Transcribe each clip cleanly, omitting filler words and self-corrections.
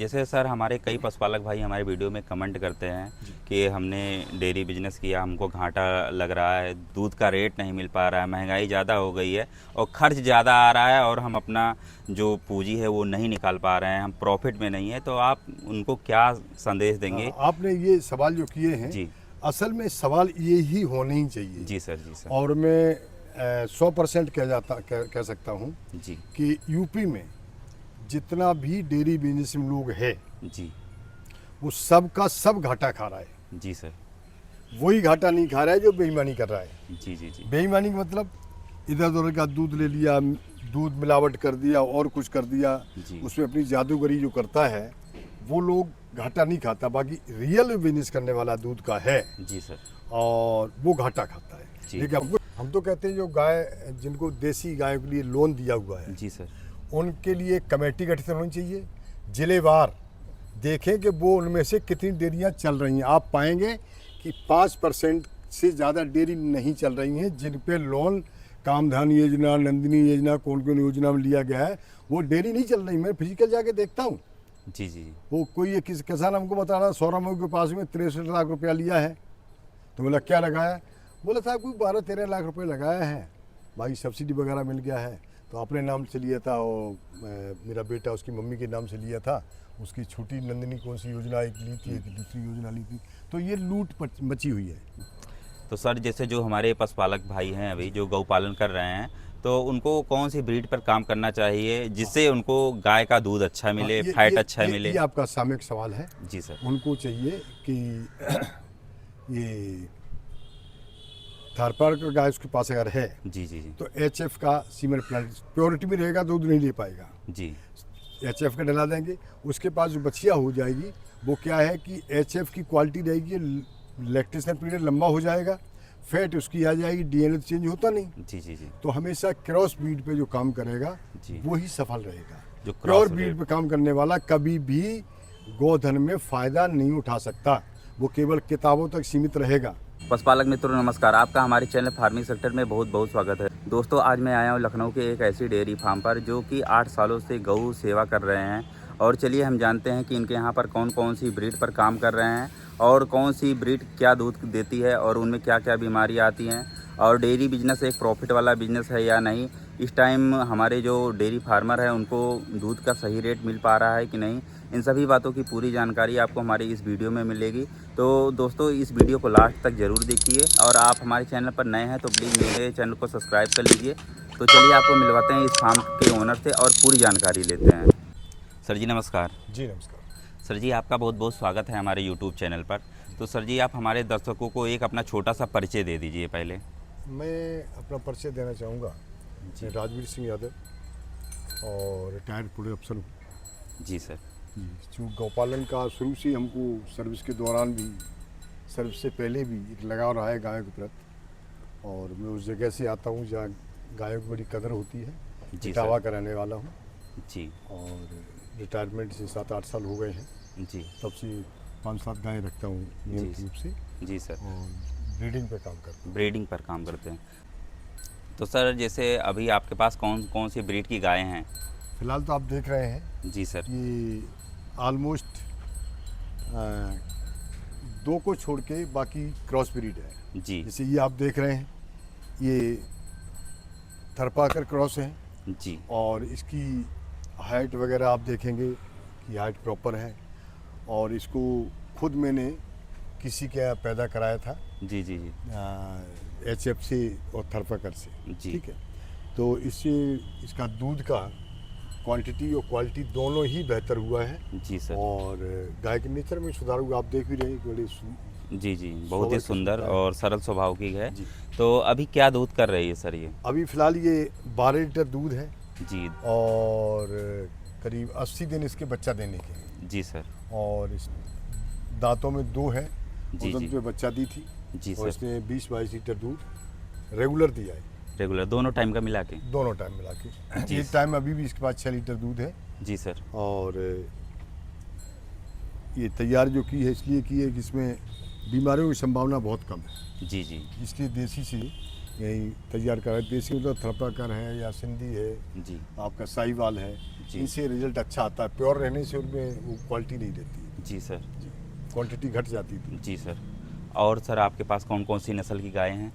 जैसे सर हमारे कई पशुपालक भाई हमारे वीडियो में कमेंट करते हैं कि हमने डेयरी बिजनेस किया, हमको घाटा लग रहा है, दूध का रेट नहीं मिल पा रहा है, महंगाई ज़्यादा हो गई है और खर्च ज़्यादा आ रहा है और हम अपना जो पूंजी है वो नहीं निकाल पा रहे हैं, हम प्रॉफिट में नहीं है। तो आप उनको क्या संदेश देंगे? आपने ये सवाल जो किए हैं, जी असल में सवाल ये ही होने ही चाहिए। जी सर। जी सर। और मैं 100% कह सकता हूँ जी कि यूपी में जितना भी डेयरी बिजनेस में लोग है, जी वो सब का सब घाटा खा रहा है। जी सर। वही घाटा नहीं खा रहा है जो बेईमानी कर रहा है। जी जी जी बेईमानी का मतलब इधर उधर का दूध ले लिया, दूध मिलावट कर दिया और कुछ कर दिया, जी उसमें अपनी जादूगरी जो करता है वो लोग घाटा नहीं खाता। बाकी रियल बिजनेस करने वाला दूध का है जी सर। और वो घाटा खाता है। जी। देखिए हम तो कहते हैं जो गाय, जिनको देसी गाय के लिए लोन दिया हुआ है, जी सर। उनके लिए कमेटी गठित होनी चाहिए जिलेवार। देखें कि वो उनमें से कितनी डेयरियाँ चल रही हैं। आप पाएंगे कि 5% से ज़्यादा डेयरी नहीं चल रही हैं जिन पे लोन कामधन योजना, नंदिनी योजना, कौन कौन योजना में लिया गया है, वो डेयरी नहीं चल रही। मैं फिजिकल जाके देखता हूँ। जी जी वो कोई एक किसान हमको बता रहा, सौरभ के पास में 63 लाख रुपया लिया है। तो बोला क्या लगाया? बोला साहब कोई 12-13 लाख रुपए लगाया है, भाई सब्सिडी वगैरह मिल गया है। तो अपने नाम से लिया था, और मेरा बेटा उसकी मम्मी के नाम से लिया था। उसकी छोटी नंदिनी कौन सी योजना एक ली थी, एक दूसरी योजना ली थी। तो ये लूट मची हुई है। तो सर जैसे जो हमारे पशुपालक भाई हैं अभी जो गौ पालन कर रहे हैं, तो उनको कौन सी ब्रीड पर काम करना चाहिए जिससे उनको गाय का दूध अच्छा मिले, फैट अच्छा मिले? ये आपका सामयिक सवाल है। जी सर। उनको चाहिए कि ये थारपारकर गाय उसके पास अगर है जी जी जी तो HF का सीमेंट प्लांट प्योरिटी में रहेगा, दूध नहीं ले पाएगा। जी HF का डला देंगे। उसके पास जो बछिया हो जाएगी वो क्या है कि HF की क्वालिटी रहेगी, लैक्टेशन पीरियड लंबा हो जाएगा, फैट उसकी आ जाएगी, DNA तो चेंज होता नहीं। जी जी जी तो हमेशा क्रॉस ब्रीड पे जो काम करेगा जी। वो ही सफल रहेगा। जो प्योर क्रॉस ब्रीड पे काम करने वाला कभी भी गोधन में फायदा नहीं उठा सकता, वो केवल किताबों तक सीमित रहेगा। पशुपालक मित्रों नमस्कार, आपका हमारे चैनल फार्मिंग सेक्टर में बहुत बहुत स्वागत है। दोस्तों आज मैं आया हूँ लखनऊ के एक ऐसी डेयरी फार्म पर जो कि 8 सालों से गौ सेवा कर रहे हैं। और चलिए हम जानते हैं कि इनके यहाँ पर कौन कौन सी ब्रीड पर काम कर रहे हैं और कौन सी ब्रीड क्या दूध देती है और उनमें क्या क्या बीमारियाँ आती हैं, और डेयरी बिजनेस एक प्रॉफिट वाला बिजनेस है या नहीं। इस टाइम हमारे जो डेयरी फार्मर है उनको दूध का सही रेट मिल पा रहा है कि नहीं, इन सभी बातों की पूरी जानकारी आपको हमारे इस वीडियो में मिलेगी। तो दोस्तों इस वीडियो को लास्ट तक ज़रूर देखिए, और आप हमारे चैनल पर नए हैं तो प्लीज़ मेरे चैनल को सब्सक्राइब कर लीजिए। तो चलिए आपको मिलवाते हैं इस फार्म के ओनर से और पूरी जानकारी लेते हैं। सर जी नमस्कार। जी नमस्कार। सर जी आपका बहुत बहुत स्वागत है हमारे यूट्यूब चैनल पर। तो सर जी आप हमारे दर्शकों को एक अपना छोटा सा परिचय दे दीजिए पहले। मैं अपना परिचय देना चाहूँगा। मैं राजवीर सिंह यादव और रिटायर्ड पुलिस अफसर हूँ। जी सर। जो गौपालन का शुरू से हमको सर्विस के दौरान भी, सर्विस से पहले भी एक लगाव रहा है गायों के प्रति, और मैं उस जगह से आता हूँ जहाँ गायों की बड़ी कदर होती है। जी इटावा का रहने वाला हूँ जी और रिटायरमेंट से 7-8 साल हो गए हैं। जी। तब से 5-7 गायें रखता हूँ नियमित रूप से, जी सर। और ब्रीडिंग पे काम करता हूँ। ब्रीडिंग पर काम करते हैं। तो सर जैसे अभी आपके पास कौन कौन सी ब्रीड की गायें हैं? फिलहाल तो आप देख रहे हैं जी सर। ये ऑलमोस्ट 2 को छोड़ के बाकी क्रॉस ब्रीड है। जी जैसे ये आप देख रहे हैं, ये थरपाकर क्रॉस है, जी और इसकी हाइट वगैरह आप देखेंगे कि हाइट प्रॉपर है, और इसको खुद मैंने किसी के यहाँ पैदा कराया था। जी जी जी HF से और थरपाकर से। जी। ठीक है। तो इससे इसका दूध का क्वांटिटी और क्वालिटी दोनों ही बेहतर हुआ है। जी सर। और गाय के नेचर में सुधार हुआ, आप देख भी रहे हैं, बड़ी जी जी बहुत ही सुंदर और सरल स्वभाव की है। जी। तो अभी क्या दूध कर रही है सर ये? अभी फिलहाल ये 12 लीटर दूध है, जी और करीब 80 दिन इसके बच्चा देने के हैं। जी सर। और इस दांतों में 2 है, जी जी पे बच्चा दी थी। जी और सर। इसने 20-22 लीटर दूध रेगुलर दिया है, रेगुलर दोनों टाइम का मिला के? दोनों टाइम मिला के। जी। एक टाइम अभी भी इसके पास 6 लीटर दूध है। जी सर। और ये तैयार जो की है इसलिए की है कि इसमें बीमारियों की संभावना बहुत कम है, जी जी इसलिए देसी से यही तैयार करा है। देसी मतलब थड़पाकर है या सिंधी है, जी आपका साहिवाल है, जी। इनसे रिजल्ट अच्छा आता है। प्योर रहने से उनमें वो क्वालिटी नहीं रहती, जी सर। क्वांटिटी घट जाती थी। जी सर। और सर आपके पास कौन कौन सी नस्ल की गायें हैं?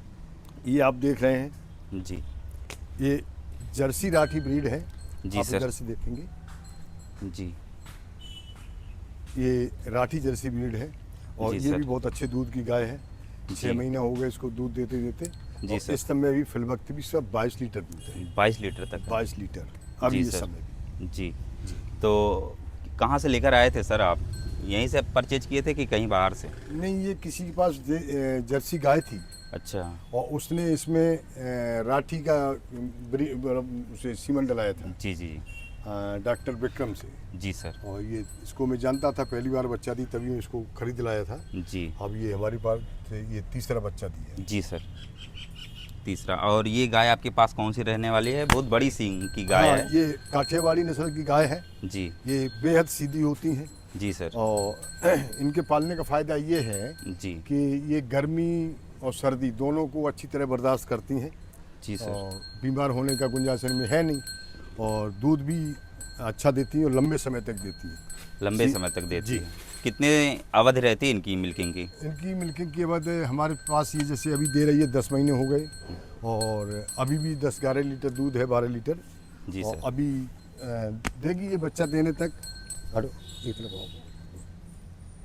ये आप देख रहे हैं, जी ये जर्सी राठी ब्रीड है। जी आप सर। इधर से देखेंगे, जी ये राठी जर्सी ब्रीड है और जी ये सर। भी बहुत अच्छे दूध की गाय है। जी। 6 महीने हो गए इसको दूध देते देते। जी और सर। इस समय भी फिल वक्त भी सब 22 लीटर दूध है। 22 लीटर तक है। 22 लीटर अभी जी इस सर। समय भी। जी। जी। तो कहाँ से लेकर आए थे सर आप? यहीं से परचेज किए थे कि कहीं बाहर से? नहीं, ये किसी के पास जर्सी गाय थी अच्छा। और उसने इसमें राठी का उसे सीमन डलाया था जी जी जी। डॉक्टर विक्रम से। जी सर। और ये इसको मैं जानता था, पहली बार बच्चा दी तभी मैं इसको खरीद लाया था। जी। अब ये हमारे पास ये तीसरा बच्चा दिया है। जी सर। तीसरा। और ये गाय आपके पास कौन सी रहने वाली है? बहुत बड़ी सींग की गाय हाँ, है। ये काठियावाड़ी नस्ल की गाय है। जी ये बेहद सीधी होती हैं जी सर। और इनके पालने का फ़ायदा ये है जी कि ये गर्मी और सर्दी दोनों को अच्छी तरह बर्दाश्त करती हैं जी सर। और बीमार होने का गुंजाइश इनमें है नहीं और दूध भी अच्छा देती हैं और लंबे समय तक देती हैं। लंबे जी। समय तक देती जी। है। कितने अवधि रहती है इनकी मिल्किंग की? इनकी मिल्किंग के बाद हमारे पास ये जैसे अभी दे रही है 10 महीने हो गए और अभी भी 10-11 लीटर दूध है, 12 लीटर। जी और सर। अभी देगी ये बच्चा देने तक। हटो, एक तरफ आओ।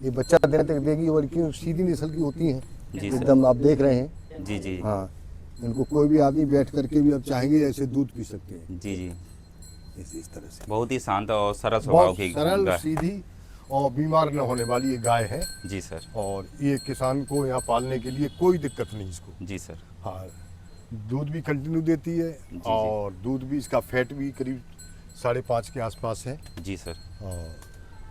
ये बच्चा देने तक देगी और क्यों सीधी नस्ल की होती हैं जी सर। एकदम, आप देख रहे हैं। जी जी। हाँ, इनको कोई भी आदमी बैठ करके भी अब चाहेंगे ऐसे दूध पी सकते हैं जी जी। इस तरह से। बहुत ही शांत और सरल स्वभाव बहुत की सरल, गाय। सीधी और बीमार न होने वाली ये गाय है जी सर। और ये किसान को यहाँ पालने के लिए कोई दिक्कत नहीं इसको। जी सर। हाँ, दूध भी कंटिन्यू देती है जी। और दूध भी इसका फैट भी करीब 5.5 के आसपास है। जी सर। और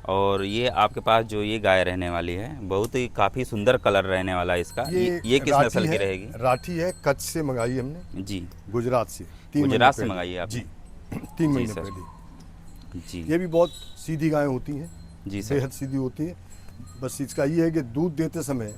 और ये आपके पास जो ये गाय रहने वाली है, बहुत ही काफ़ी सुंदर कलर रहने वाला है इसका। ये किस राठी नस्ल की है, रहेगी? राठी है, कच्छ से मंगाई हमने, जी। गुजरात से। 3 गुजरात महीने से पहले। मंगाई है आपने? जी, 3 महीने सर। पहले। जी। ये भी बहुत सीधी गाय होती हैं, जी सर। बेहद सीधी होती है। बस इसका ये है कि दूध देते समय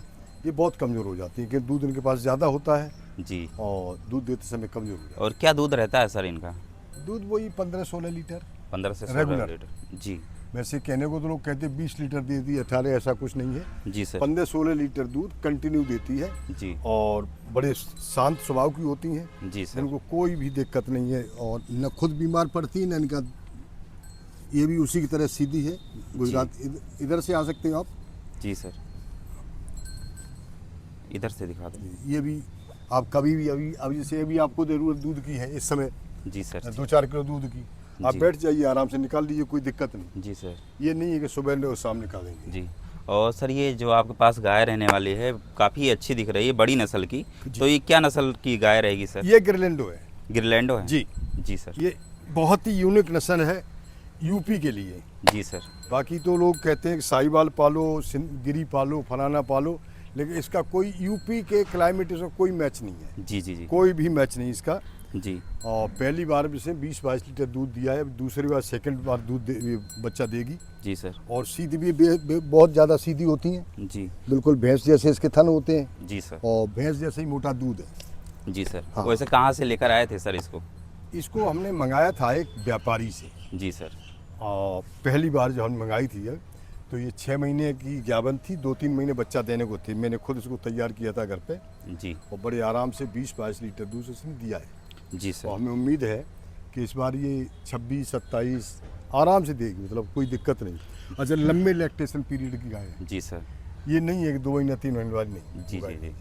ये बहुत कमज़ोर हो जाती है क्योंकि दूध इनके पास ज़्यादा होता है जी। और दूध देते समय कमज़ोर हो जाता और क्या दूध रहता है सर इनका? है। दूध वही 15-16 लीटर 15 से 16 रेगुलर। लीटर। जी। वैसे कहने को तो लोग कहते हैं 20 लीटर देती है, 18, ऐसा कुछ नहीं है। जी सर। 15-16 लीटर दूध कंटिन्यू देती है जी। और बड़े शांत स्वभाव की होती हैं। जी सर। इनको कोई भी दिक्कत नहीं है और न खुद बीमार पड़ती न इनका। ये भी उसी की तरह सीधी है। गुजरात इधर से आ सकते हो आप। जी सर। इधर से दिखा दो। ये भी आप कभी भी अभी जैसे अभी आपको ज़रूरत दूध की है इस समय, जी सर। 2-4 किलो दूध की, आप जी। बैठ जाइए आराम से निकाल लीजिए, कोई दिक्कत नहीं। जी सर। ये नहीं है कि सुबह में शाम निकालेंगे। जी। और सर ये जो आपके पास गाय रहने वाली है काफ़ी अच्छी दिख रही है, बड़ी नस्ल की। तो ये क्या नस्ल की गाय रहेगी सर? ये गिरलैंडो है। गिरलैंडो है? जी। जी सर। ये बहुत ही यूनिक नस्ल है यूपी के लिए। जी सर। बाकी तो लोग कहते हैं कि साहिवाल पालो, गिरी पालो, फलाना पालो, लेकिन इसका कोई यूपी के क्लाइमेट से कोई मैच नहीं है। जी जी जी। कोई भी मैच नहीं इसका। जी। और पहली बार से 20-22 लीटर दूध दिया है, दूसरी बार सेकंड बार बच्चा देगी। जी सर। और सीधी भी बहुत ज़्यादा सीधी होती हैं, जी। बिल्कुल भैंस जैसे इसके थन होते हैं जी सर। और भैंस जैसे ही मोटा दूध है। जी सर। हाँ। वैसे कहाँ से लेकर आए थे सर इसको? इसको हमने मंगाया था एक व्यापारी से। जी सर। और पहली बार जो हम मंगाई थी तो ये 6 महीने की ज्ञापन थी, 2-3 महीने बच्चा देने को थी। मैंने खुद इसको तैयार किया था घर पे जी। और बड़े आराम से 20-22 लीटर दूध इसने दिया है। जी और सर। हमें उम्मीद है कि इस बार ये 26-27 आराम से देगी, मतलब कोई दिक्कत नहीं। अच्छा, लंबे लैक्टेशन पीरियड की गाय है, जी सर। ये नहीं है कि 2 महीना 3 महीने वाली नहीं। जी जी जी।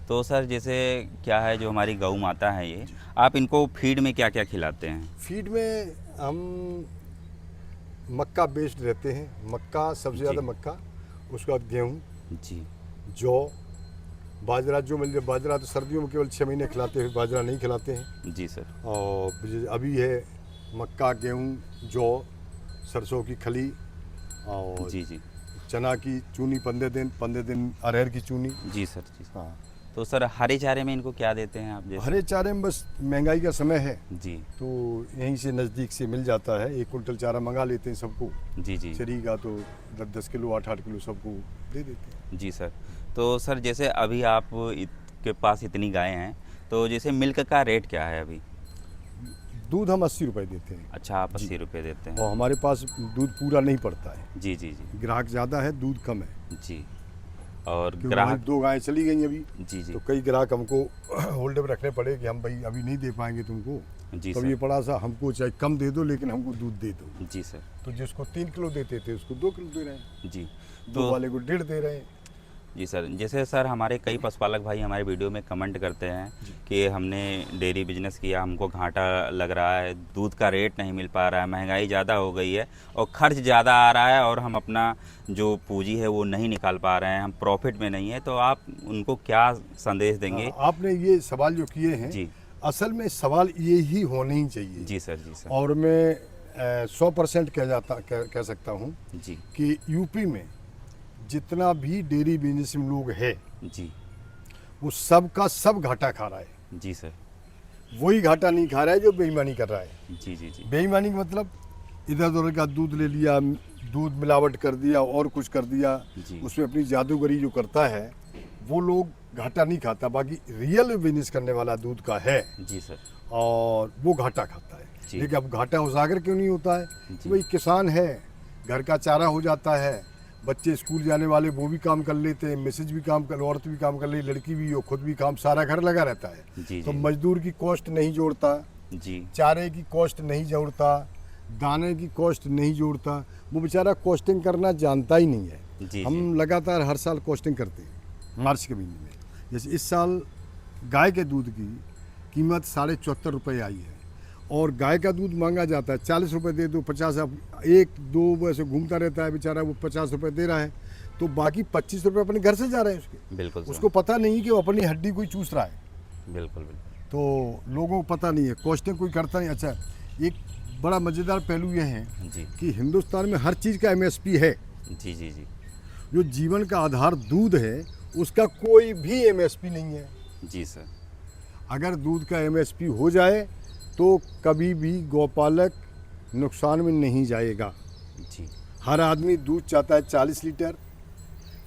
तो सर जैसे क्या है, जो हमारी गऊ माता है ये, आप इनको फीड में क्या क्या खिलाते हैं? फीड में हम मक्का बेस्ड रहते हैं, मक्का सबसे ज़्यादा जी। मक्का, उसके बाद गेहूँ, जी। जौ, बाजरा जो मिल जाए। बाजरा तो सर्दियों में केवल 6 महीने खिलाते हैं, बाजरा नहीं खिलाते हैं। जी सर। और अभी है मक्का, गेहूँ, जौ, सरसों की खली और जी जी। चना की चूनी 15 दिन अरहर की चूनी। जी सर। जी। हाँ, तो सर हरे चारे में इनको क्या देते हैं आप जैसे? हरे चारे में बस महंगाई का समय है जी। तो यहीं से नज़दीक से मिल जाता है। 1 कुंटल चारा मंगा लेते हैं सबको, जी जी। चरी का तो 10-10 किलो 8-8 किलो सबको दे देते हैं। जी सर। तो सर जैसे अभी आप के पास इतनी गायें हैं, तो जैसे मिल्क का रेट क्या है अभी? दूध हम 80 रुपए देते हैं अच्छा, आप 80 रुपये देते हैं। और हमारे पास दूध पूरा नहीं पड़ता है। जी जी जी ग्राहक ज़्यादा है, दूध कम है, जी। और क्योंकि ग्राहक, हमारी 2 गायें चली गई अभी। जी जी तो कई ग्राहक हमको होल्ड पे रखने पड़े कि हम भाई अभी नहीं दे पाएंगे तुमको, जी तो सर, ये पड़ा सा हमको चाहे कम दे दो लेकिन हमको दूध दे दो। जी सर, तो जिसको 3 किलो देते थे उसको 2 किलो दे रहे हैं, जी। 2 वाले को 1.5 दे रहे हैं। जी सर, जैसे सर हमारे कई पशुपालक भाई हमारे वीडियो में कमेंट करते हैं कि हमने डेयरी बिजनेस किया, हमको घाटा लग रहा है, दूध का रेट नहीं मिल पा रहा है, महंगाई ज़्यादा हो गई है और खर्च ज़्यादा आ रहा है और हम अपना जो पूंजी है वो नहीं निकाल पा रहे हैं, हम प्रॉफिट में नहीं है, तो आप उनको क्या संदेश देंगे? आपने ये सवाल जो किए हैं, जी असल में सवाल ये ही होने ही चाहिए। जी सर, जी सर, और मैं 100% कह सकता हूँ जी कि यूपी में जितना भी डेयरी बिजनेस में लोग है जी वो सब का सब घाटा खा रहा है। जी सर, वही घाटा नहीं खा रहा है जो बेईमानी कर रहा है। जी जी जी बेईमानी का मतलब इधर उधर का दूध ले लिया, दूध मिलावट कर दिया और कुछ कर दिया, जी। उसमें अपनी जादूगरी जो करता है वो लोग घाटा नहीं खाता। बाकी रियल बिजनेस करने वाला दूध का है जी सर, और वो घाटा खाता है। जी। लेकिन अब घाटा उजागर क्यों नहीं होता है? जी। तो भाई किसान है, घर का चारा हो जाता है, बच्चे स्कूल जाने वाले वो भी काम कर लेते हैं, मिसेज भी काम कर, औरत भी काम कर ले, लड़की भी हो, खुद भी काम, सारा घर लगा रहता है। जी तो जी मजदूर की कॉस्ट नहीं जोड़ता, जी चारे की कॉस्ट नहीं जोड़ता, दाने की कॉस्ट नहीं जोड़ता, वो बेचारा कॉस्टिंग करना जानता ही नहीं है। जी हम लगातार हर साल कॉस्टिंग करते हैं मार्च के महीने में। जैसे इस साल गाय के दूध की कीमत 74.5 रुपये आई है और गाय का दूध मांगा जाता है 40 रुपये दे दो, 50, अब 1-2 ऐसे घूमता रहता है बेचारा, वो 50 रुपये दे रहा है, तो बाकी 25 रुपये अपने घर से जा रहे हैं उसके। बिल्कुल सर, उसको पता नहीं कि वो अपनी हड्डी कोई चूस रहा है। बिल्कुल बिल्कुल, तो लोगों को पता नहीं है, कॉस्टिंग कोई करता नहीं। अच्छा, एक बड़ा मज़ेदार पहलू ये है जी कि हिंदुस्तान में हर चीज़ का MSP है। जी जी जी जो जीवन का आधार दूध है उसका कोई भी MSP नहीं है। जी सर, अगर दूध का MSP हो जाए तो कभी भी गौपालक नुकसान में नहीं जाएगा। जी हर आदमी दूध चाहता है 40 लीटर,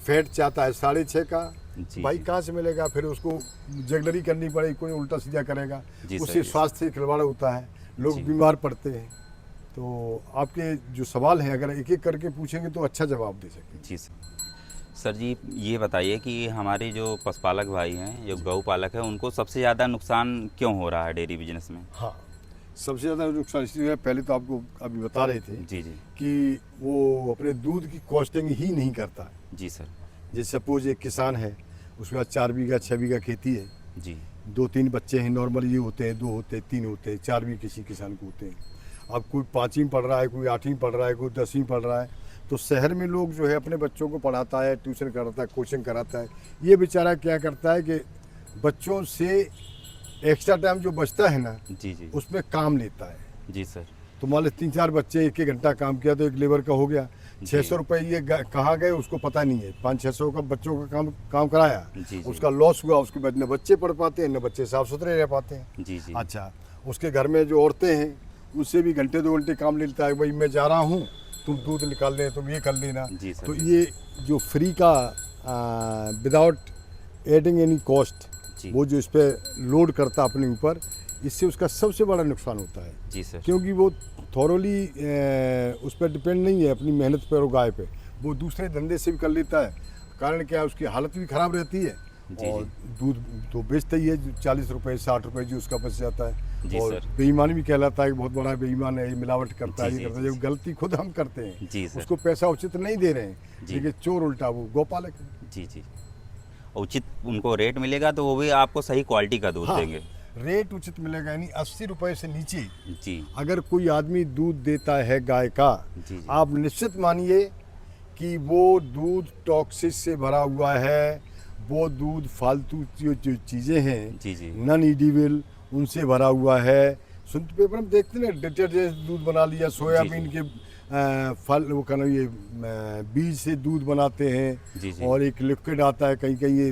फैट चाहता है 6.5 का। जी भाई जी। कहाँ से मिलेगा? फिर उसको जगलरी करनी पड़ेगी, कोई उल्टा सीधा करेगा, जी सर, उससे जी स्वास्थ्य से खिलवाड़ होता है, लोग जी। बीमार पड़ते हैं। तो आपके जो सवाल हैं अगर एक एक करके पूछेंगे तो अच्छा जवाब दे सकेंगे। जी सर जी, ये बताइए कि हमारे जो पशुपालक भाई हैं, जो गौ पालक हैं, उनको सबसे ज़्यादा नुकसान क्यों हो रहा है डेयरी बिजनेस में? हाँ, सबसे ज़्यादा नुकसान इसलिए है, पहले तो आपको अभी बता रहे थे जी जी कि वो अपने दूध की कॉस्टिंग ही नहीं करता। जी सर, जैसे सपोज एक किसान है, उसके बाद 4 बीघा 6 बीघा खेती है, जी 2-3 बच्चे हैं, नॉर्मल ये होते हैं, 2 होते हैं, 3 होते हैं, 4 भी किसी किसान को होते हैं। अब कोई 5वीं पढ़ रहा है, कोई 8वीं पढ़ रहा है, कोई 10वीं पढ़ रहा है, तो शहर में लोग जो है अपने बच्चों को पढ़ाता है, ट्यूशन कराता है, कोचिंग कराता है। ये बेचारा क्या करता है कि बच्चों से एक्स्ट्रा टाइम जो बचता है ना जी जी उसमें काम लेता है। जी सर, तो मान लो 3-4 बच्चे 1-1 घंटा काम किया तो एक लेबर का हो गया 600 रुपये। ये कहाँ गए उसको पता नहीं है। 500-600 का बच्चों का काम कराया, जी जी उसका लॉस हुआ, उसके बाद न बच्चे पढ़ पाते हैं न बच्चे साफ सुथरे रह पाते हैं। जी जी अच्छा, उसके घर में जो औरतें हैं उससे भी घंटे 2 घंटे काम लेता है, भाई मैं जा रहा हूँ, तुम दूध निकाल ले, तुम ये कर लेना। जी सर, तो जी ये जो फ्री का विदाउट एडिंग एनी कॉस्ट जी वो जो इस पर लोड करता अपने ऊपर, इससे उसका सबसे बड़ा नुकसान होता है। जी सर, क्योंकि वो थॉरोली उस पर डिपेंड नहीं है अपनी मेहनत पर और गाय पे, वो दूसरे धंधे से भी कर लेता है। कारण क्या है, उसकी हालत भी ख़राब रहती है जी, और दूध तो बेचता ही है, 40 रुपये 60 रुपये जो उसका बच जाता है। जी और सर। बेईमान भी कहलाता है कि बहुत बड़ा बेईमान है, ये मिलावट करता है, जी, ये करता जी, है। जो गलती खुद हम करते हैं, जी सर, उसको पैसा उचित नहीं दे रहे हैं, जी। लेकिन चोर उल्टा वो गौपालक है। जी जी, उचित उनको रेट मिलेगा तो वो भी आपको सही क्वालिटी का दूध हाँ, देंगे। रेट उचित मिलेगा, यानी 80 रुपये से नीचे जी अगर कोई आदमी दूध देता है गाय का, जी जी आप निश्चित मानिए कि वो दूध टॉक्सिस से भरा हुआ है, वो दूध फालतू जो चीज़ें हैं जी जी नॉन ईडिबल उनसे भरा हुआ है। सुनते पेपर में देखते ना, डिटर्जेंट दूध बना लिया, सोयाबीन के फल वो कहना ये बीज से दूध बनाते हैं। जी जी। और एक लिक्विड आता है कहीं कहीं, ये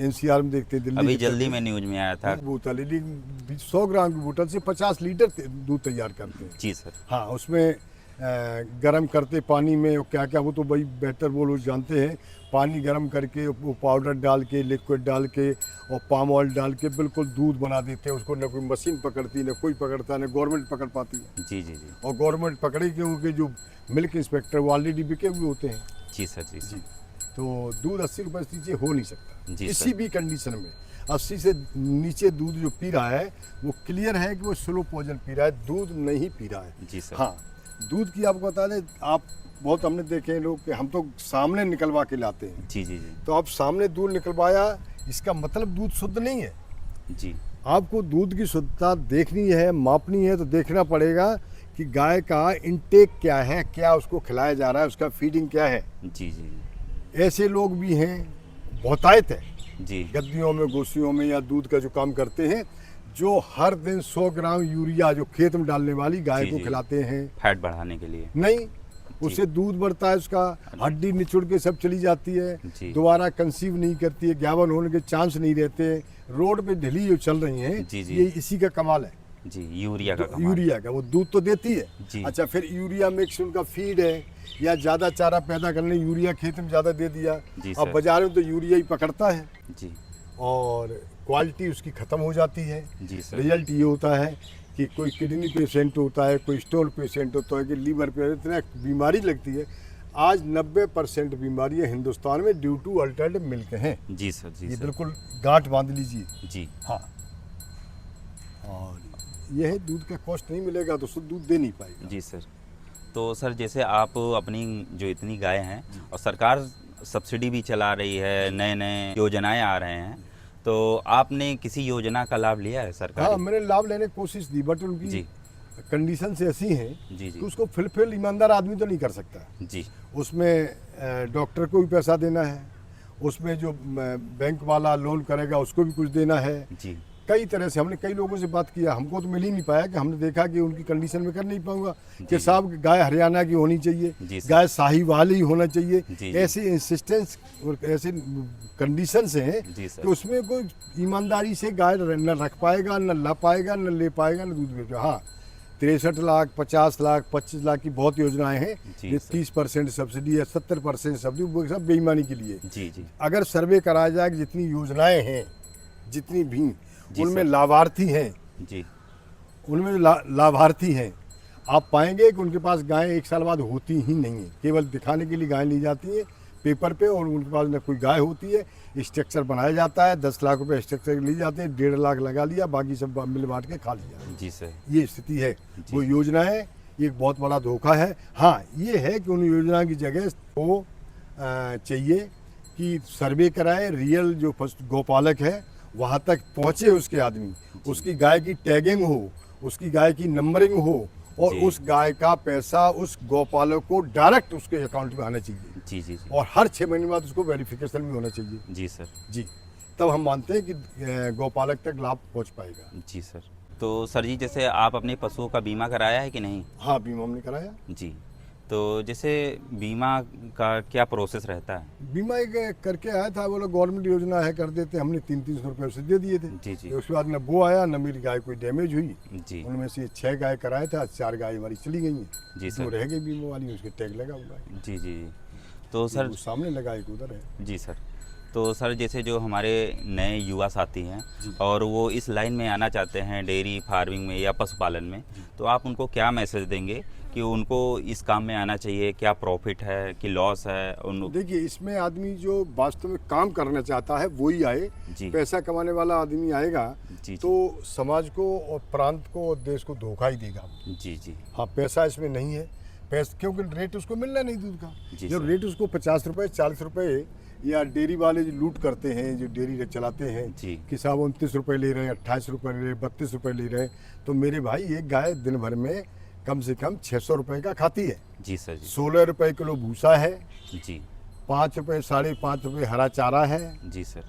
NCR में देखते हैं, दिल्ली अभी की जल्दी तरफ में न्यूज में आया था। बोतल, 100 ग्राम की बोतल से 50 लीटर दूध तैयार करते हैं। जी सर, हाँ, उसमें गरम करते पानी में क्या क्या, वो तो भाई बेहतर वो लोग जानते हैं। पानी गरम करके वो पाउडर डाल के, लिक्विड डाल के और पाम ऑयल डाल के बिल्कुल दूध बना देते हैं उसको। न कोई मशीन पकड़ती, न कोई पकड़ता, न गवर्नमेंट पकड़ पाती है। जी जी जी और गवर्नमेंट पकड़े क्योंकि जो मिल्क इंस्पेक्टर वो ऑलरेडी बिके हुए होते हैं। जी सर। जी जी, तो दूध 80 रुपये से नीचे हो नहीं सकता जी किसी सर। भी कंडीशन में। 80 से नीचे दूध जो पी रहा है वो क्लियर है कि वो स्लो पॉइजन पी रहा है, दूध नहीं पी रहा है। जी सर। हाँ, दूध की आपको बता दें, आप बहुत हमने देखे हैं लोग कि हम तो सामने निकलवा के लाते हैं। जी जी जी तो आप सामने दूध निकलवाया, इसका मतलब दूध शुद्ध नहीं है। जी आपको दूध की शुद्धता देखनी है, मापनी है, तो देखना पड़ेगा कि गाय का इनटेक क्या है, क्या उसको खिलाया जा रहा है, उसका फीडिंग क्या है। जी जी ऐसे लोग भी हैं, बहुतायत है, जी गद्दियों में, गोसियों में या दूध का जो काम करते हैं, जो हर दिन 100 ग्राम यूरिया जो खेत में डालने वाली गाय जी, को जी। खिलाते हैं। फैट बढ़ाने के लिए। नहीं, उससे दूध बढ़ता है, उसका हड्डी निचुड़ के सब चली जाती है, जी। दोबारा कंसीव नहीं करती है, ज्ञावन होने के चांस नहीं रहते। रोड पे ढीली जो चल रही हैं, जी, जी। ये इसी का कमाल है। जी, यूरिया का कमाल। यूरिया का, वो दूध तो देती है। जी। अच्छा, फिर यूरिया मिक्स उनका फीड है, या ज़्यादा चारा पैदा करने यूरिया खेत में ज़्यादा दे दिया। जी अब सर। बाजार में तो यूरिया ही पकड़ता है जी और क्वालिटी उसकी ख़त्म हो जाती है। जी सर। रिजल्ट ये होता है कि कोई किडनी पेशेंट होता है, कोई स्टोन पेशेंट होता है, कि लीवर पे इतना बीमारी लगती है। आज 90% बीमारियां हिंदुस्तान में ड्यू टू अल्टर्ड मिल्क हैं। जी सर। जी ये सर। बिल्कुल गांठ बांध लीजिए। जी हाँ, और ये है, दूध का कॉस्ट नहीं मिलेगा तो शुद्ध दूध दे नहीं पाएगा। जी सर। तो सर जैसे आप अपनी जो इतनी गाय हैं और सरकार सब्सिडी भी चला रही है, नए नए योजनाएं आ रहे हैं, तो आपने किसी योजना का लाभ लिया है सरकार? हाँ, मैंने लाभ लेने की कोशिश दी, बट उनकी जी कंडीशन से ऐसी हैं जी कि जी उसको फिलफिल ईमानदार आदमी तो नहीं कर सकता। जी उसमें डॉक्टर को भी पैसा देना है, उसमें जो बैंक वाला लोन करेगा उसको भी कुछ देना है। जी कई तरह से हमने कई लोगों से बात किया, हमको तो मिल ही नहीं पाया, कि हमने देखा कि उनकी कंडीशन में कर नहीं पाऊंगा कि साहब गाय हरियाणा की होनी चाहिए, जी सर। गाय साहिवाल ही होना चाहिए। जी। ऐसे इंसिस्टेंस और ऐसे कंडीशंस हैं जी सर। कि उसमें कोई ईमानदारी से गाय न रख पाएगा, न ला पाएगा, न ले पाएगा, न दूध बेचेगा। हाँ, 63 लाख, 50 लाख, 25 लाख की बहुत योजनाएं हैं। जी ये सर। 30% सब्सिडी है, 70% सब्सिडी, वो सब बेईमानी के लिए। जी जी अगर सर्वे कराया जाए कि जितनी योजनाएं हैं, जितनी भी, जी उनमें सर। लाभार्थी हैं, जी उनमें जो लाभार्थी हैं, आप पाएंगे कि उनके पास गायें 1 साल बाद होती ही नहीं है। केवल दिखाने के लिए गायें ली जाती हैं पेपर पे, और उनके पास न कोई गाय होती है। स्ट्रक्चर बनाया जाता है, 10 लाख रुपए स्ट्रक्चर लिए जाते हैं, 1.5 लाख लगा लिया, बाकी सब मिल बांट के खा लिया। जी सर। ये स्थिति है। जी। वो योजना है, ये एक बहुत बड़ा धोखा है। हाँ, ये है कि उन योजना की जगह को चाहिए कि सर्वे कराए, रियल जो गौपालक है वहाँ तक पहुँचे उसके आदमी, उसकी गाय की टैगिंग हो, उसकी गाय की नंबरिंग हो, और जी। उस गाय का पैसा उस गौपालक को डायरेक्ट उसके अकाउंट में आना चाहिए, जी जी जी और हर 6 महीने बाद उसको वेरिफिकेशन भी होना चाहिए। जी सर। जी, तब हम मानते हैं कि गौपालक तक लाभ पहुँच पाएगा। जी सर। तो सर जी, जैसे आप अपने पशुओं का बीमा कराया है कि नहीं? हाँ, बीमा हमने कराया। जी, तो जैसे बीमा का क्या प्रोसेस रहता है? बीमा एक करके आया था, वो लोग गवर्नमेंट योजना है कर देते, हमने 300-300 रुपये उसे दे दिए थे। जी जी उसके बाद न वो आया, न मेरी गाय कोई डैमेज हुई। जी उनमें से 6 गाय कराया था, 4 गाय हमारी चली गई हैं। जी 2 सर। रह गई बीमा वाली, उसके टैग लगा हुआ है। जी जी तो सर, वो सामने लगा, एक उधर है। जी सर, तो सर जैसे जो हमारे नए युवा साथी हैं और वो इस लाइन में आना चाहते हैं, डेयरी फार्मिंग में या पशुपालन में, तो आप उनको क्या मैसेज देंगे कि उनको इस काम में आना चाहिए? क्या प्रॉफिट है कि लॉस है उन? देखिए, इसमें आदमी जो वास्तव में काम करना चाहता है वो ही आए। जी। पैसा कमाने वाला आदमी आएगा जी तो समाज को और प्रांत को और देश को धोखा ही देगा। जी जी हाँ, पैसा इसमें नहीं है, पैसा क्योंकि रेट उसको मिलना नहीं दूध का। जी जब सर। रेट उसको 50 रुपये, 40 रुपये, या डेयरी वाले जो लूट करते हैं, जो डेयरी चलाते हैं जी कि साहब 29 रुपये ले रहे हैं, 28 रुपये ले रहे हैं, 32 रुपये ले रहे हैं, तो मेरे भाई एक गाय दिन भर में कम से कम 600 रुपये का खाती है। जी सर। जी 16 रुपये किलो भूसा है, जी 5 रुपये, 5.5 रुपये हरा चारा है, जी सर।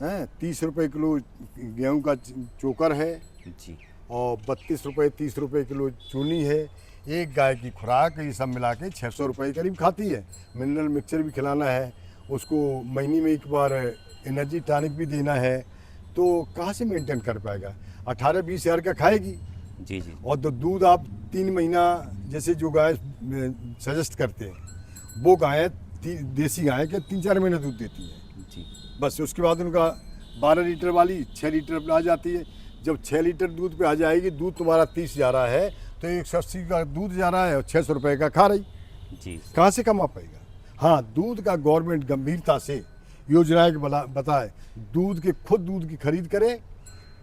हैं 30 रुपये किलो गेहूं का चोकर है, जी और 32 रुपये 30 रुपये किलो चूनी है। एक गाय की खुराक ये सब मिला के 600 रुपये करीब खाती है। मिनरल मिक्सचर भी खिलाना है उसको, महीने में एक बार एनर्जी टॉनिक भी देना है, तो कहाँ से मेंटेन कर पाएगा? 18-20 हज़ार का खाएगी जी जी और तो दूध आप 3 महीना जैसे जो गाय सजेस्ट करते हैं वो गायें देसी गायें के 3-4 महीने दूध देती हैं। जी बस उसके बाद उनका 12 लीटर वाली 6 लीटर पर आ जाती है। जब 6 लीटर दूध पे आ जाएगी, दूध तुम्हारा 30 जा रहा है तो 180 का दूध जा रहा है और 600 रुपये का खा रही, जी कहाँ से कमा पाएगा। हाँ, दूध का गवर्नमेंट गंभीरता से योजनाएं बताए, दूध के खुद दूध की खरीद करे।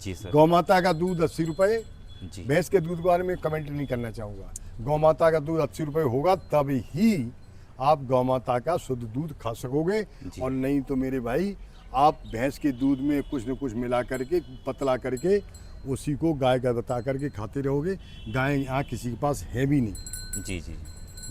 जी सर। गौ माता का दूध 80 रुपये, जी भैंस के दूध के बारे में कमेंट नहीं करना चाहूँगा। गौ माता का दूध 80 रुपये होगा तब ही आप गौ माता का शुद्ध दूध खा सकोगे, और नहीं तो मेरे भाई आप भैंस के दूध में कुछ न कुछ मिला करके पतला करके उसी को गाय का बता करके खाते रहोगे। गाय यहाँ किसी के पास है भी नहीं। जी जी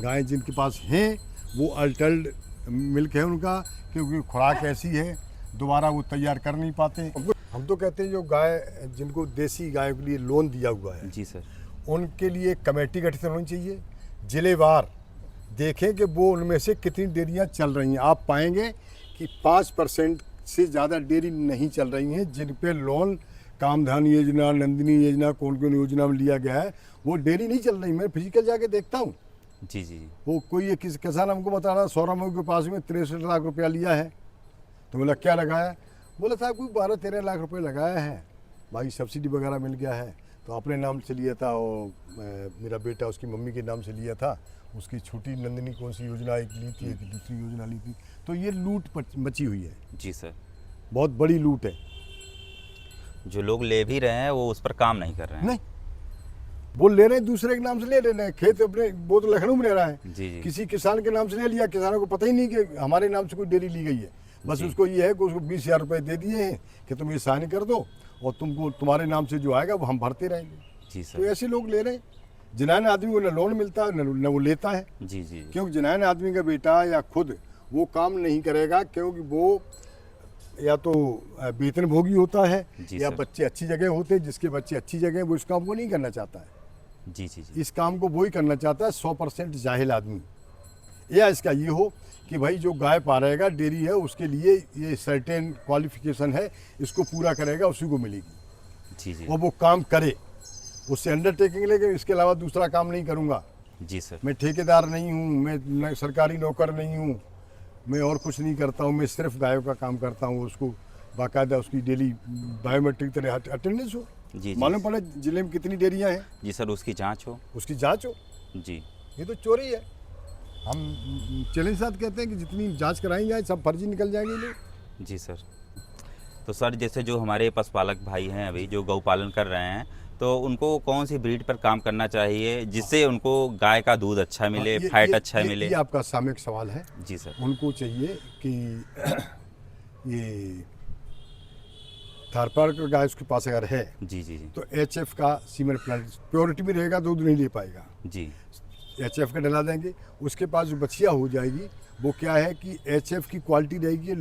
गाय जिनके पास हैं वो अल्टर्ड मिल्क है उनका, क्योंकि खुराक ऐसी है दोबारा वो तैयार कर नहीं पाते। हम तो कहते हैं जो गाय जिनको देसी गाय के लिए लोन दिया हुआ है, जी सर, उनके लिए कमेटी गठित होनी चाहिए, जिलेवार देखें कि वो उनमें से कितनी डेयरियाँ चल रही हैं। आप पाएंगे कि 5% से ज़्यादा डेयरी नहीं चल रही हैं जिन पे लोन कामधन योजना, नंदिनी योजना, कौन कौन योजना में लिया गया है, वो डेयरी नहीं चल रही। मैं फिजिकल जाके देखता हूँ। जी जी वो कोई एक किसान हमको बता रहा, सौरभ के पास में 63 लाख रुपया लिया है। तो बोला क्या लगाया? बोला साहब कोई 12-13 लाख रुपए लगाया है, भाई सब्सिडी वगैरह मिल गया है। तो अपने नाम से लिया था, और मेरा बेटा उसकी मम्मी के नाम से लिया था। उसकी छोटी नंदिनी कौन सी योजना एक ली थी, एक दूसरी योजना ली थी। तो ये लूट मची हुई है। जी सर। बहुत बड़ी लूट है। जो लोग ले भी रहे हैं वो उस पर काम नहीं कर रहे हैं। नहीं, वो ले रहे हैं दूसरे के नाम से ले रहे हैं। खेत अपने, वो तो लखनऊ में ले रहा है, जी जी किसी किसान के नाम से ले लिया। किसानों को पता ही नहीं कि हमारे नाम से कोई डेयरी ली गई है। बस उसको ये है कि उसको 20,000 रुपये दे दिए हैं कि तुम ये साइन कर दो और तुमको तुम्हारे नाम से जो आएगा वो हम भरते रहेंगे। जी तो सर। ऐसे लोग ले रहे हैं। जिनान आदमी को न लोन मिलता है न वो लेता है, जी जी क्योंकि जिनान आदमी का बेटा या खुद वो काम नहीं करेगा, क्योंकि वो या तो वेतन भोगी होता है जी या सर। बच्चे अच्छी जगह होते हैं। जिसके बच्चे अच्छी जगह है वो इस काम को नहीं करना चाहता है। जी जी जी इस काम को वही करना चाहता है 100% जाहिल आदमी। या इसका ये हो कि भाई जो गाय पा रहेगा डेयरी है उसके लिए ये सर्टेन क्वालिफिकेशन है, इसको पूरा करेगा उसी को मिलेगी। जी जी और वो काम करे, उससे अंडरटेकिंग लेके इसके अलावा दूसरा काम नहीं करूँगा। जी सर। मैं ठेकेदार नहीं हूँ, मैं सरकारी नौकर नहीं हूँ, मैं और कुछ नहीं करता हूँ। मैं सिर्फ गायों का काम करता हूँ। उसको बाकायदा उसकी डेली बायोमेट्रिक तरह अटेंडेंस हो, जी मालूम पड़े जिले में कितनी डेयरियाँ हैं, जी सर, उसकी जांच हो। उसकी जाँच हो। जी ये तो चोरी है। हम चैलेंज साथ कहते हैं कि जितनी जांच कराई जाए सब फर्जी निकल जाएंगे लोग। जी सर। तो सर जैसे जो हमारे पशुपालक भाई हैं अभी जो गौ पालन कर रहे हैं, तो उनको कौन सी ब्रीड पर काम करना चाहिए जिससे उनको गाय का दूध अच्छा मिले, फैट अच्छा मिले? ये आपका सामयिक सवाल है। जी सर। उनको चाहिए कि ये थारपार का गाय उसके पास अगर है जी जी जी तो HF का सीमेंट प्लांट प्योरिटी भी रहेगा, दूध नहीं ले पाएगा। जी HF का डला देंगे। उसके पास जो बछिया हो जाएगी वो क्या है कि HF की क्वालिटी रहेगी,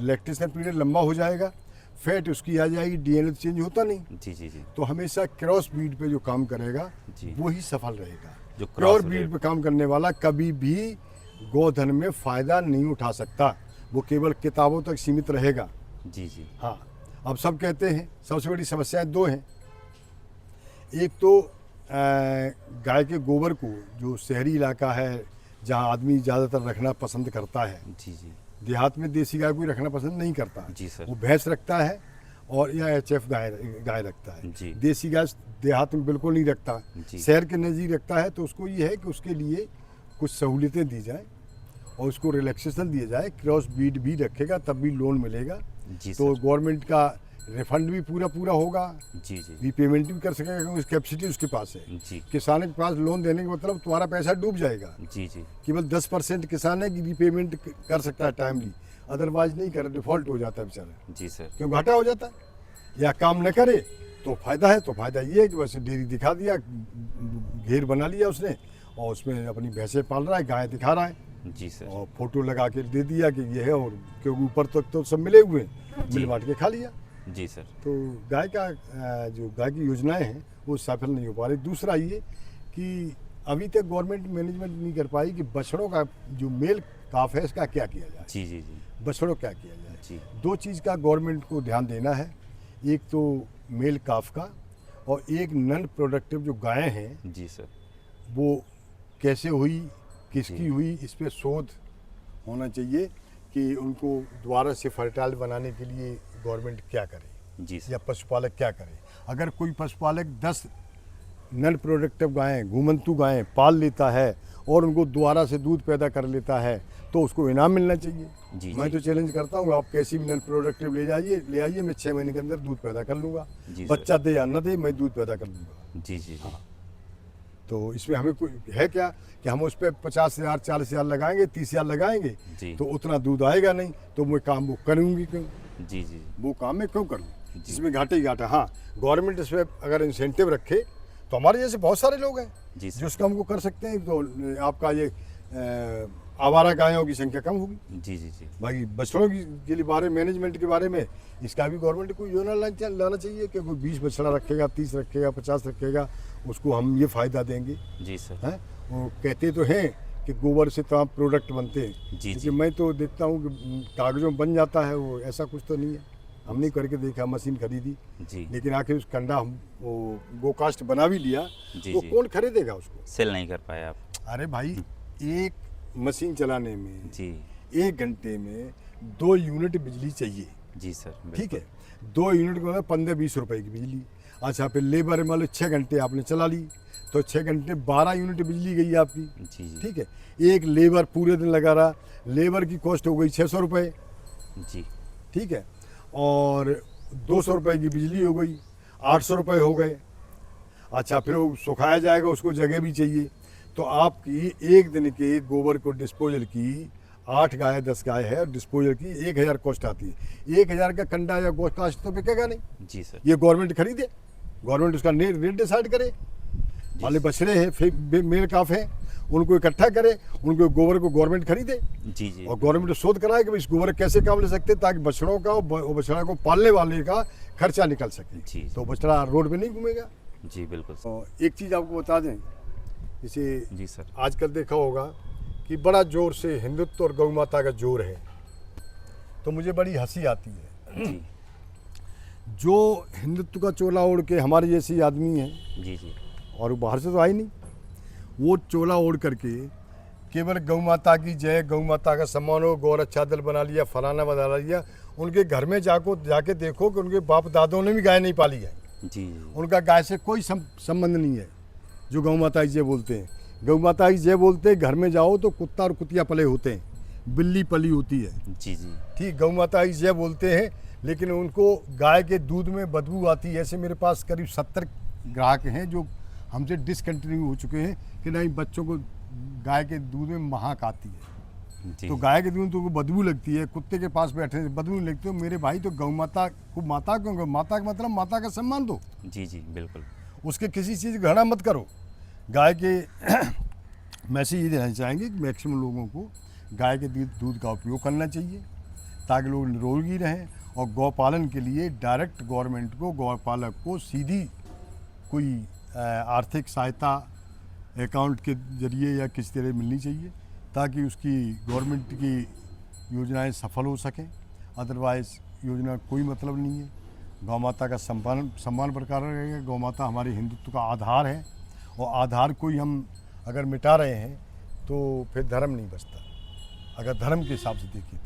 लैक्टेशन पीरियड लंबा हो जाएगा, फैट उसकी आ जाएगी, DNA चेंज होता नहीं। जी जी जी तो हमेशा क्रॉस ब्रीड पे जो काम करेगा जी। वो ही सफल रहेगा। जो प्योर क्रॉस ब्रीड पे काम करने वाला कभी भी गोधन में फायदा नहीं उठा सकता, वो केवल किताबों तक सीमित रहेगा। जी जी हाँ, अब सब कहते हैं सबसे बड़ी समस्याएं दो हैं। एक तो गाय के गोबर को, जो शहरी इलाका है जहाँ आदमी ज़्यादातर रखना पसंद करता है, जी जी देहात में देसी गाय कोई रखना पसंद नहीं करता। जी सर। वो भैंस रखता है और या HF गाय रखता है। जी। देसी गाय देहात में बिल्कुल नहीं रखता, जी। शहर के नज़दीक रखता है। तो उसको ये है कि उसके लिए कुछ सहूलियतें दी जाए और उसको रिलैक्सेशन दिया जाए। क्रॉस ब्रीड भी रखेगा तब भी लोन मिलेगा। जी तो सर। गवर्नमेंट का रिफंड भी पूरा होगा, जी जी रीपेमेंट भी कर सकेगा, क्योंकि कैपेसिटी उसके पास है। जी किसान के पास लोन देने का मतलब तुम्हारा पैसा डूब जाएगा। जी जी केवल 10% किसान है कि रीपेमेंट कर सकता है टाइमली, अदरवाइज नहीं करे, डिफॉल्ट हो जाता है बेचारा, जी सर। क्यों घाटा हो जाता है। या काम न करे तो फायदा है। तो फायदा ये है कि बस डेयरी दिखा दिया, घेर बना लिया उसने और उसमें अपनी भैंसें पाल रहा है, गाय दिखा रहा है जी सर। और फोटो लगा के दे दिया कि ये है, और क्योंकि ऊपर तक तो सब मिले हुए हैं, मिल बांट के खा लिया। जी सर। तो गाय का जो गाय की योजनाएं हैं वो सफल नहीं हो पा रही। दूसरा ये कि अभी तक गवर्नमेंट मैनेजमेंट नहीं कर पाई कि बछड़ों का जो मेल काफ है इसका क्या किया जाए। जी जी जी बछड़ों क्या किया जाए। जी। दो चीज़ का गवर्नमेंट को ध्यान देना है। एक तो मेल काफ का और एक नॉन प्रोडक्टिव जो गायें हैं जी सर। वो कैसे हुई, किसकी जी। हुई, इस पे शोध होना चाहिए कि उनको दोबारा से फर्टाइल बनाने के लिए गवर्नमेंट क्या करे जी सर। या पशुपालक क्या करे। अगर कोई पशुपालक 10 नॉन प्रोडक्टिव गायें, घुमंतु गायें पाल लेता है और उनको दोबारा से दूध पैदा कर लेता है तो उसको इनाम मिलना चाहिए। जी मैं जी। तो चैलेंज करता हूँ, आप कैसी भी नॉन प्रोडक्टिव ले आइए, मैं 6 महीने के अंदर दूध पैदा कर लूँगा। जी सर। बच्चा दे या न दे, मैं दूध पैदा कर लूँगा। जी जी जी। तो इसमें हमें कोई है क्या कि हम उस पर 50,000 40,000 लगाएंगे, 30,000 लगाएंगे जी। तो उतना दूध आएगा नहीं, तो मैं काम वो करूँगी क्यों? जी जी। वो काम मैं क्यों करूँ जी। जिसमें घाटे ही घाटा। हाँ, गवर्नमेंट इस पर अगर इंसेंटिव रखे तो हमारे जैसे बहुत सारे लोग हैं जी सर। जो उस काम को कर सकते हैं, तो आपका ये आवारा गायों की संख्या कम होगी। जी जी जी। बाकी बछड़ों की के लिए बारे मैनेजमेंट के बारे में इसका भी गवर्नमेंट को योजना लाना चाहिए कि कोई 20 बछड़ा रखेगा, 30 रखेगा, 50 रखेगा, उसको हम ये फ़ायदा देंगे। जी सर। हैं, वो कहते तो हैं कि गोबर से तमाम प्रोडक्ट बनते हैं, जी लेकिन जी। मैं तो देखता हूँ कि कागज़ों में बन जाता है, वो ऐसा कुछ तो नहीं है। हमने करके देखा, मशीन खरीदी, जी लेकिन आखिर उस कंडा हम वो गोकास्ट बना भी लिया, जी वो जी। कौन खरीदेगा उसको? सेल नहीं कर पाए आप। अरे भाई, एक मशीन चलाने में जी 1 घंटे में 2 यूनिट बिजली चाहिए। जी सर। ठीक है, 2 यूनिट को 15-20 रुपए की बिजली। अच्छा, फिर लेबर मान लो 6 घंटे आपने चला ली तो 6 घंटे 12 यूनिट बिजली गई आपकी। जी जी। ठीक है, एक लेबर पूरे दिन लगा रहा, लेबर की कॉस्ट हो गई 600 रुपये। जी ठीक है, और 200 रुपये की बिजली हो गई, 800 रुपये हो गए। अच्छा, फिर वो सुखाया जाएगा, उसको जगह भी चाहिए। तो आपकी एक दिन के गोबर को डिस्पोजल की 8 गाय 10 गाय है, डिस्पोजल की 1000 कॉस्ट आती है। 1000 का कंडा या गोकास्ट तो बिकेगा नहीं। जी सर। ये गवर्नमेंट खरीदे, गवर्नमेंट उसका रेट डिसाइड करे। वाले बछड़े हैं, फिर मेल काफ है, उनको इकट्ठा करे, उनको गोबर को गवर्नमेंट खरीदे जी जी। और गवर्नमेंट शोध कराए कि भाई इस गोबर कैसे काम ले सकते हैं ताकि बछड़ों का और बछड़ा को पालने वाले का खर्चा निकल सके। जी। तो बछड़ा रोड पे नहीं घूमेगा। जी बिल्कुल सर। और एक चीज़ आपको बता दें, जैसे जी सर। आजकल देखा होगा कि बड़ा जोर से हिंदुत्व और गौ माता का जोर है, तो मुझे बड़ी हंसी आती है। जी जो हिंदुत्व का चोला ओढ़ के हमारे जैसे आदमी हैं, जी जी। और वो बाहर से तो आई नहीं, वो चोला ओढ़ करके केवल गौ माता की जय, गौ माता का सम्मान हो, गौर अच्छा दल बना लिया, फलाना बना लिया। उनके घर में जाके देखो कि उनके बाप दादों ने भी गाय नहीं पाली है। जी जी। उनका गाय से कोई संबंध नहीं है। जो गौ माता की जय बोलते हैं, गौ माता की जय बोलते हैं, घर में जाओ तो कुत्ता और कुतिया पले होते हैं, बिल्ली पली होती है। जी जी। ठीक, गौ माता की जय बोलते हैं, लेकिन उनको गाय के दूध में बदबू आती है। ऐसे मेरे पास करीब 70 ग्राहक हैं जो हमसे डिसकंटिन्यू हो चुके हैं कि नहीं, बच्चों को गाय के दूध में महक आती है। जी तो गाय के दूध तो उनको बदबू लगती है, कुत्ते के पास बैठने से बदबू नहीं लगती। तो मेरे भाई, तो गौ माता को माता क्यों कहो? माता का मतलब माता का सम्मान दो, जी जी बिल्कुल। उसके किसी चीज़ की घृणा मत करो। गाय के मैसेज ये देना चाहेंगे कि मैक्सिमम लोगों को गाय के दूध का उपयोग करना चाहिए ताकि लोग निरोगी रहें। और गौपालन के लिए डायरेक्ट गवर्नमेंट को, गौपालक को सीधी कोई आर्थिक सहायता अकाउंट के जरिए या किसी तरह मिलनी चाहिए ताकि उसकी गवर्नमेंट की योजनाएं सफल हो सकें। अदरवाइज़ योजना कोई मतलब नहीं है। गौ माता का सम्मान बरकरार रहेगा। गौ माता हमारे हिंदुत्व का आधार है, और आधार को ही हम अगर मिटा रहे हैं तो फिर धर्म नहीं बचता, अगर धर्म के हिसाब से देखें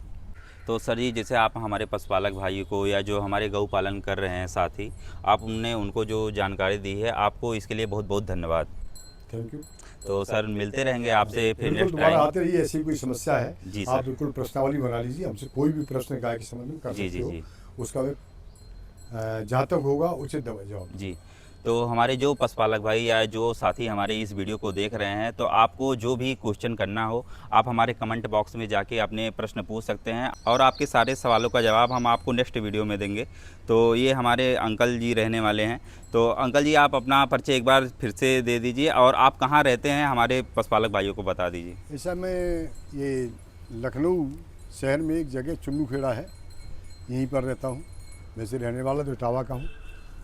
तो सर जी, जैसे आप हमारे पशुपालक भाई को या जो हमारे गौ पालन कर रहे हैं साथी, आपने उनको जो जानकारी दी है, आपको इसके लिए बहुत बहुत धन्यवाद। Thank you. तो सर मिलते रहेंगे आपसे फिर बिल्कुल, नेक्स्ट दोबारा टाइम। आते रहिए। ऐसी कोई समस्या है जी आप सर। बिल्कुल प्रश्नावली बना लीजिए, हमसे कोई भी प्रश्न गाय के संबंध में कर जी सकते जी हो। जी उसका जहाँ तक होगा उचित जवाब। जी। तो हमारे जो पशुपालक भाई या जो साथी हमारे इस वीडियो को देख रहे हैं, तो आपको जो भी क्वेश्चन करना हो, आप हमारे कमेंट बॉक्स में जाके अपने प्रश्न पूछ सकते हैं और आपके सारे सवालों का जवाब हम आपको नेक्स्ट वीडियो में देंगे। तो ये हमारे अंकल जी रहने वाले हैं। तो अंकल जी, आप अपना परिचय एक बार फिर से दे दीजिए और आप कहाँ रहते हैं, हमारे पशुपालक भाइयों को बता दीजिए। ऐसा मैं ये लखनऊ शहर में एक जगह चुन्नू खेड़ा है, यहीं पर रहता हूँ। वैसे रहने वाला तो इटावा का हूँ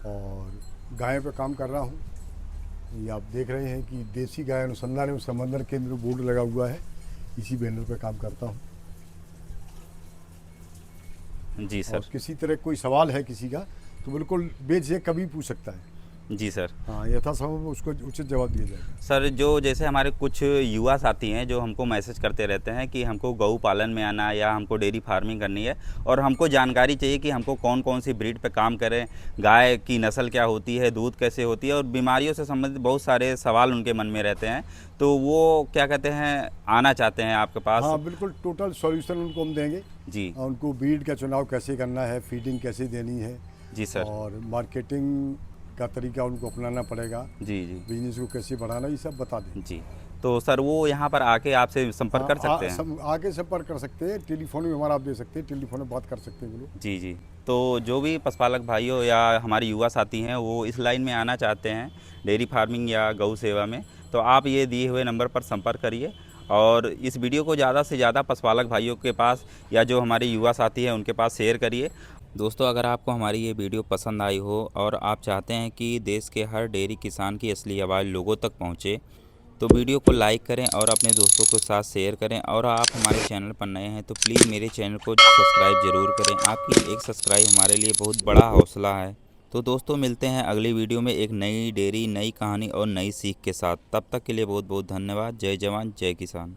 और गाय पे काम कर रहा हूँ। ये आप देख रहे हैं कि देसी गाय अनुसंधान एवं संवर्धन केंद्र बोर्ड लगा हुआ है, इसी बैनर पे काम करता हूँ। जी और सर। किसी तरह कोई सवाल है किसी का तो बिल्कुल बेझिझक कभी पूछ सकता है। जी सर। हाँ, यथासंभव उसको उचित जवाब दिया जाएगा। सर जो जैसे हमारे कुछ युवा साथी हैं जो हमको मैसेज करते रहते हैं कि हमको गौ पालन में आना या हमको डेयरी फार्मिंग करनी है और हमको जानकारी चाहिए कि हमको कौन कौन सी ब्रीड पे काम करें, गाय की नस्ल क्या होती है, दूध कैसे होती है और बीमारियों से संबंधित बहुत सारे सवाल उनके मन में रहते हैं, तो वो क्या कहते हैं आना चाहते हैं आपके पास। हाँ बिल्कुल, टोटल सॉल्यूशन उनको हम देंगे। जी उनको ब्रीड का चुनाव कैसे करना है, फीडिंग कैसे देनी है, जी सर। और मार्केटिंग का तरीका उनको अपनाना पड़ेगा, जी जी बिजनेस को कैसे बढ़ाना, ये सब बता दें। जी। तो सर वो यहाँ पर आके आपसे संपर्क कर सकते हैं? आगे संपर्क कर सकते हैं, टेलीफोन में हमारा आप दे सकते हैं, टेलीफोन में बात कर सकते हैं वो लोग। जी जी। तो जो भी पशुपालक भाइयों या हमारे युवा साथी हैं वो इस लाइन में आना चाहते हैं, डेयरी फार्मिंग या गौ सेवा में, तो आप ये दिए हुए नंबर पर संपर्क करिए और इस वीडियो को ज़्यादा से ज़्यादा पशुपालक भाइयों के पास या जो हमारे युवा साथी हैं उनके पास शेयर करिए। दोस्तों अगर आपको हमारी ये वीडियो पसंद आई हो और आप चाहते हैं कि देश के हर डेयरी किसान की असली आवाज़ लोगों तक पहुँचे, तो वीडियो को लाइक करें और अपने दोस्तों के साथ शेयर करें। और आप हमारे चैनल पर नए हैं तो प्लीज़ मेरे चैनल को सब्सक्राइब ज़रूर करें। आपकी एक सब्सक्राइब हमारे लिए बहुत बड़ा हौसला है। तो दोस्तों मिलते हैं अगली वीडियो में एक नई डेयरी, नई कहानी और नई सीख के साथ। तब तक के लिए बहुत बहुत धन्यवाद। जय जवान जय किसान।